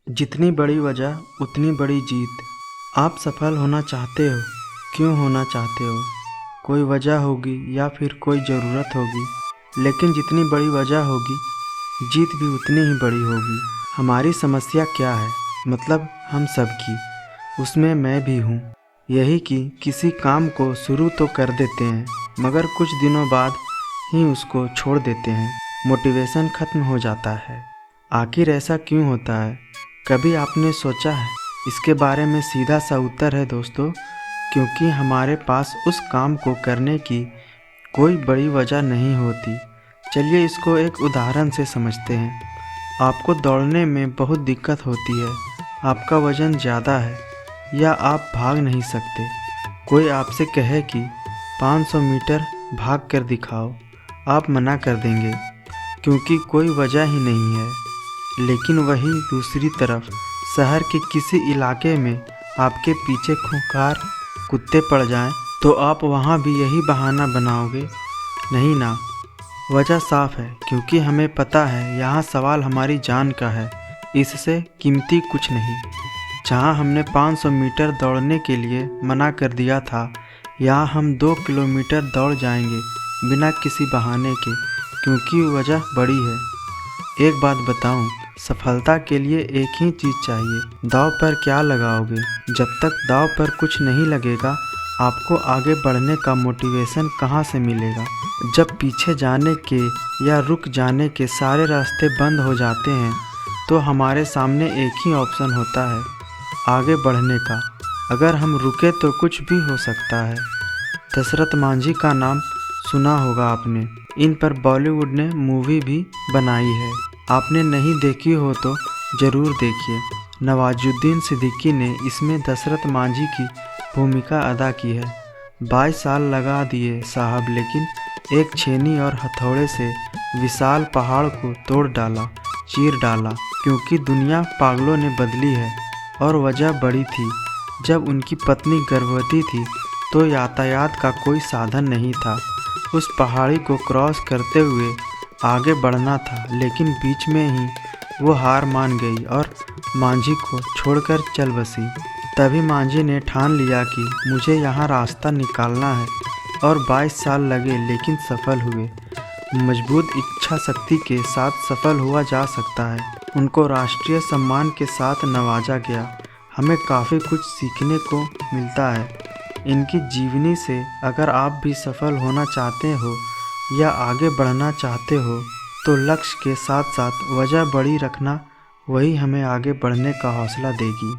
जितनी बड़ी वजह उतनी बड़ी जीत। आप सफल होना चाहते हो, क्यों होना चाहते हो? कोई वजह होगी या फिर कोई ज़रूरत होगी, लेकिन जितनी बड़ी वजह होगी जीत भी उतनी ही बड़ी होगी। हमारी समस्या क्या है? मतलब हम सब की, उसमें मैं भी हूँ। यही कि किसी काम को शुरू तो कर देते हैं मगर कुछ दिनों बाद ही उसको छोड़ देते हैं। मोटिवेशन खत्म हो जाता है। आखिर ऐसा क्यों होता है? कभी आपने सोचा है? इसके बारे में सीधा सा उत्तर है दोस्तों, क्योंकि हमारे पास उस काम को करने की कोई बड़ी वजह नहीं होती। चलिए इसको एक उदाहरण से समझते हैं। आपको दौड़ने में बहुत दिक्कत होती है, आपका वज़न ज़्यादा है या आप भाग नहीं सकते। कोई आपसे कहे कि 500 मीटर भाग कर दिखाओ, आप मना कर देंगे क्योंकि कोई वजह ही नहीं है। लेकिन वही दूसरी तरफ शहर के किसी इलाके में आपके पीछे खूंखार कुत्ते पड़ जाएं, तो आप वहां भी यही बहाना बनाओगे, नहीं ना? वजह साफ है, क्योंकि हमें पता है यहाँ सवाल हमारी जान का है, इससे कीमती कुछ नहीं। जहाँ हमने 500 मीटर दौड़ने के लिए मना कर दिया था, यहाँ हम 2 किलोमीटर दौड़ जाएंगे बिना किसी बहाने के, क्योंकि वजह बड़ी है। एक बात बताऊं, सफलता के लिए एक ही चीज़ चाहिए। दांव पर क्या लगाओगे? जब तक दांव पर कुछ नहीं लगेगा, आपको आगे बढ़ने का मोटिवेशन कहाँ से मिलेगा? जब पीछे जाने के या रुक जाने के सारे रास्ते बंद हो जाते हैं, तो हमारे सामने एक ही ऑप्शन होता है, आगे बढ़ने का। अगर हम रुके तो कुछ भी हो सकता है। दशरथ मांझी का नाम सुना होगा आपने। इन पर बॉलीवुड ने मूवी भी बनाई है। आपने नहीं देखी हो तो ज़रूर देखिए। नवाजुद्दीन सिद्दीकी ने इसमें दशरथ मांझी की भूमिका अदा की है। 22 साल लगा दिए साहब, लेकिन एक छेनी और हथौड़े से विशाल पहाड़ को तोड़ डाला, चीर डाला। क्योंकि दुनिया पागलों ने बदली है। और वजह बड़ी थी। जब उनकी पत्नी गर्भवती थी तो यातायात का कोई साधन नहीं था। उस पहाड़ी को क्रॉस करते हुए आगे बढ़ना था, लेकिन बीच में ही वो हार मान गई और मांझी को छोड़कर चल बसी। तभी मांझी ने ठान लिया कि मुझे यहाँ रास्ता निकालना है, और 22 साल लगे लेकिन सफल हुए। मजबूत इच्छा शक्ति के साथ सफल हुआ जा सकता है। उनको राष्ट्रीय सम्मान के साथ नवाजा गया। हमें काफ़ी कुछ सीखने को मिलता है इनकी जीवनी से। अगर आप भी सफल होना चाहते हो या आगे बढ़ना चाहते हो, तो लक्ष्य के साथ साथ वजह बड़ी रखना, वही हमें आगे बढ़ने का हौसला देगी।